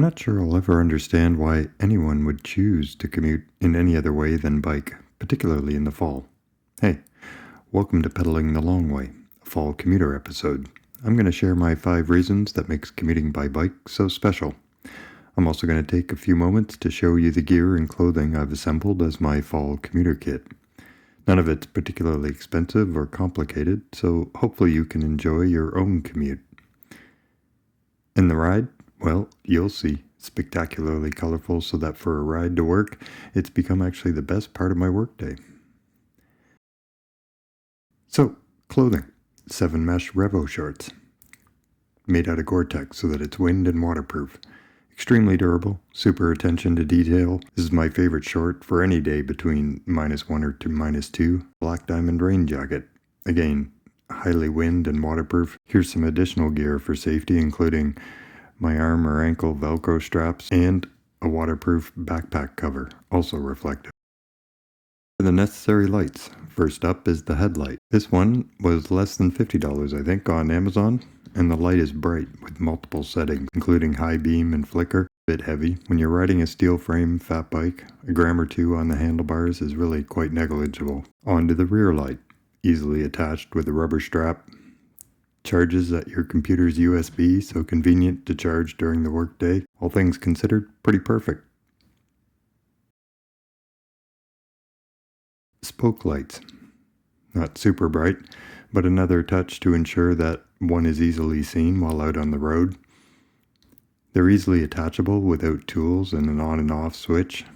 I'm not sure I'll ever understand why anyone would choose to commute in any other way than bike, particularly in the fall. Hey, welcome to Pedaling the Long Way, a fall commuter episode. I'm going to share my 5 reasons that makes commuting by bike so special. I'm also going to take a few moments to show you the gear and clothing I've assembled as my fall commuter kit. None of it's particularly expensive or complicated, so hopefully you can enjoy your own commute. In the ride, well, you'll see. Spectacularly colorful so that for a ride to work, it's become actually the best part of my workday. So, clothing. 7 mesh revo shorts. Made out of Gore-Tex so that it's wind and waterproof. Extremely durable, super attention to detail. This is my favorite short for any day between -1 or -2. Black diamond rain jacket. Again, highly wind and waterproof. Here's some additional gear for safety, including my arm or ankle Velcro straps and a waterproof backpack cover, also reflective. The necessary lights. First up is the headlight. This one was less than $50, I think, on Amazon, and the light is bright with multiple settings, including high beam and flicker. A bit heavy. When you're riding a steel frame fat bike, a gram or two on the handlebars is really quite negligible. On to the rear light. Easily attached with a rubber strap. Charges at your computer's USB, so convenient to charge during the workday. All things considered, pretty perfect. Spoke lights. Not super bright, but another touch to ensure that one is easily seen while out on the road. They're easily attachable without tools and an on and off switch.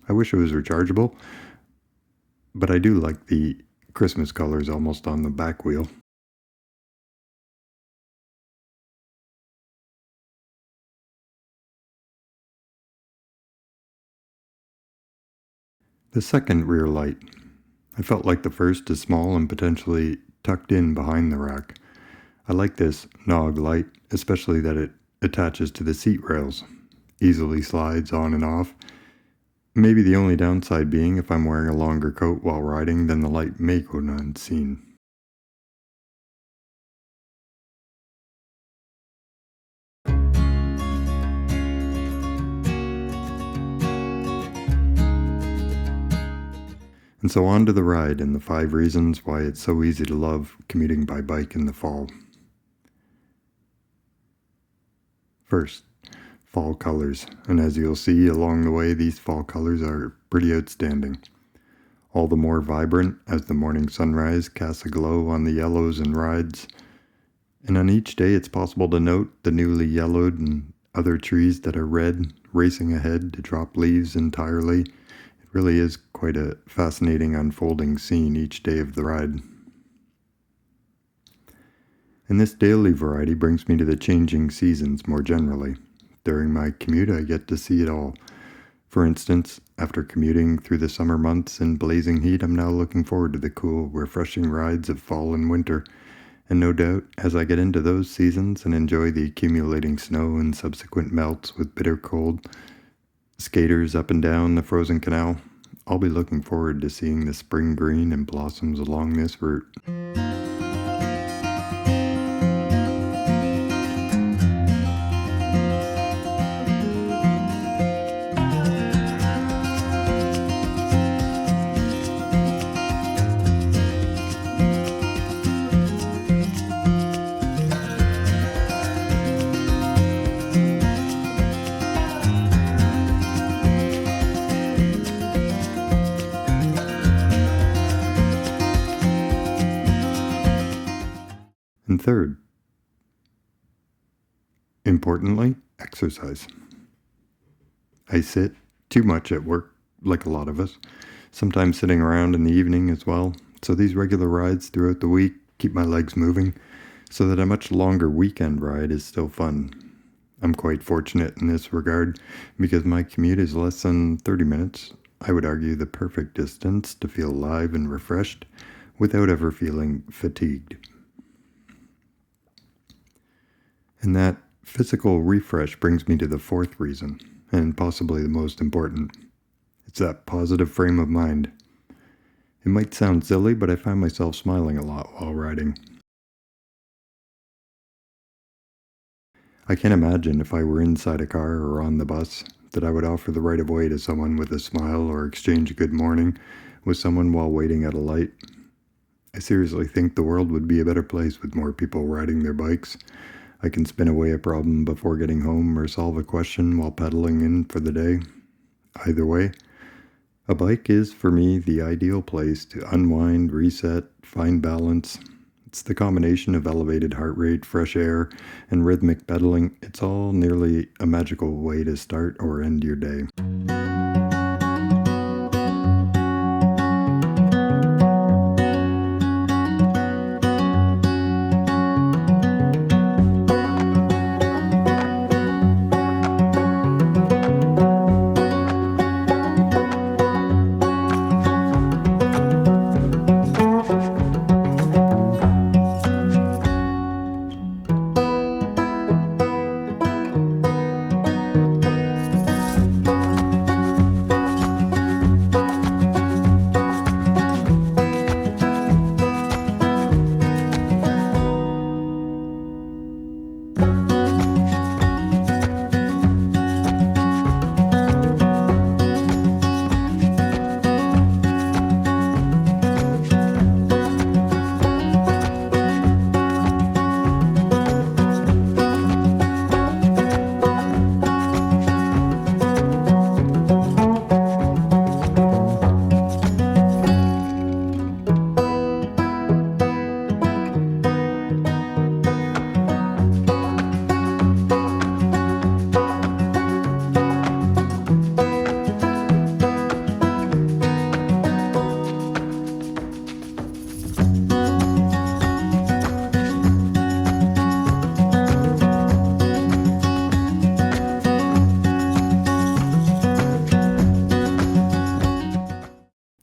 I wish it was rechargeable, but I do like the Christmas colors almost on the back wheel. The second rear light. I felt like the first is small and potentially tucked in behind the rack. I like this nog light, especially that it attaches to the seat rails. Easily slides on and off. Maybe the only downside being if I'm wearing a longer coat while riding, then the light may go unseen. And so on to the ride and the 5 reasons why it's so easy to love commuting by bike in the fall. First, fall colors. And as you'll see along the way, these fall colors are pretty outstanding. All the more vibrant as the morning sunrise casts a glow on the yellows and rides. And on each day it's possible to note the newly yellowed and other trees that are red racing ahead to drop leaves entirely. It really is quite a fascinating unfolding scene each day of the ride. And this daily variety brings me to the changing seasons more generally. During my commute, I get to see it all. For instance, after commuting through the summer months in blazing heat, I'm now looking forward to the cool, refreshing rides of fall and winter. And no doubt, as I get into those seasons and enjoy the accumulating snow and subsequent melts with bitter cold, skaters up and down the frozen canal, I'll be looking forward to seeing the spring green and blossoms along this route. And third, importantly, exercise. I sit too much at work, like a lot of us, sometimes sitting around in the evening as well. So these regular rides throughout the week keep my legs moving so that a much longer weekend ride is still fun. I'm quite fortunate in this regard because my commute is less than 30 minutes. I would argue the perfect distance to feel alive and refreshed without ever feeling fatigued. And that physical refresh brings me to the 4th reason, and possibly the most important. It's that positive frame of mind. It might sound silly, but I find myself smiling a lot while riding. I can't imagine if I were inside a car or on the bus that I would offer the right of way to someone with a smile or exchange a good morning with someone while waiting at a light. I seriously think the world would be a better place with more people riding their bikes. I can spin away a problem before getting home or solve a question while pedaling in for the day. Either way, a bike is, for me, the ideal place to unwind, reset, find balance. It's the combination of elevated heart rate, fresh air, and rhythmic pedaling. It's all nearly a magical way to start or end your day.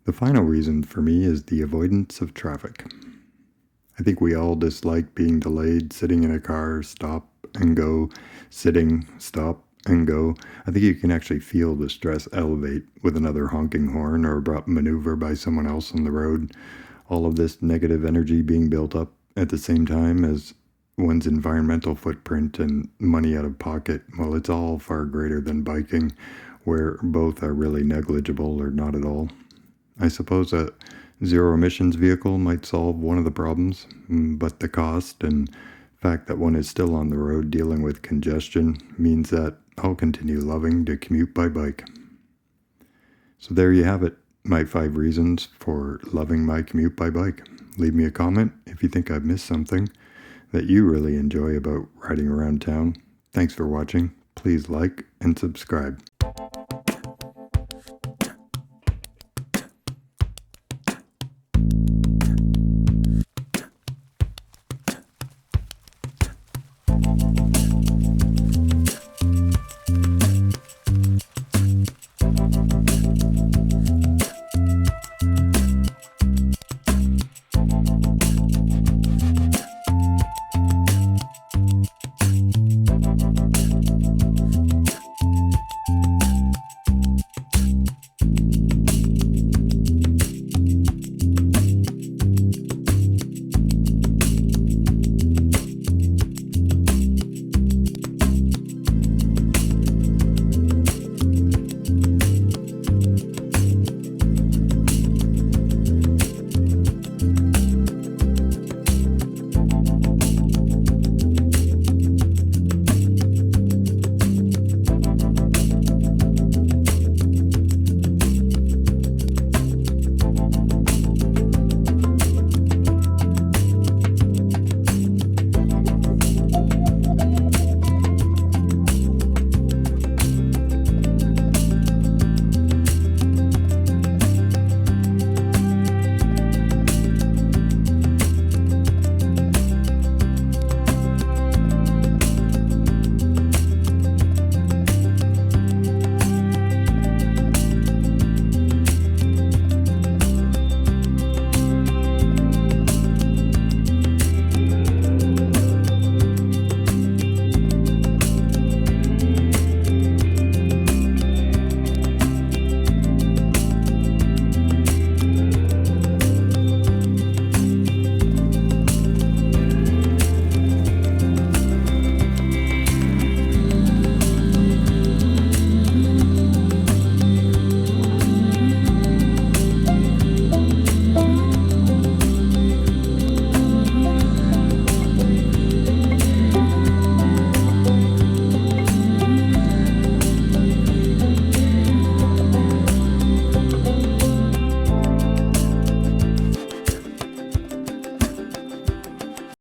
The final reason for me is the avoidance of traffic. I think we all dislike being delayed, sitting in a car, stop and go, sitting, stop and go. I think you can actually feel the stress elevate with another honking horn or abrupt maneuver by someone else on the road. All of this negative energy being built up at the same time as one's environmental footprint and money out of pocket. Well, it's all far greater than biking, where both are really negligible or not at all. I suppose a zero emissions vehicle might solve one of the problems, but the cost and fact that one is still on the road dealing with congestion means that I'll continue loving to commute by bike. So there you have it, my 5 reasons for loving my commute by bike. Leave me a comment if you think I've missed something that you really enjoy about riding around town. Thanks for watching. Please like and subscribe.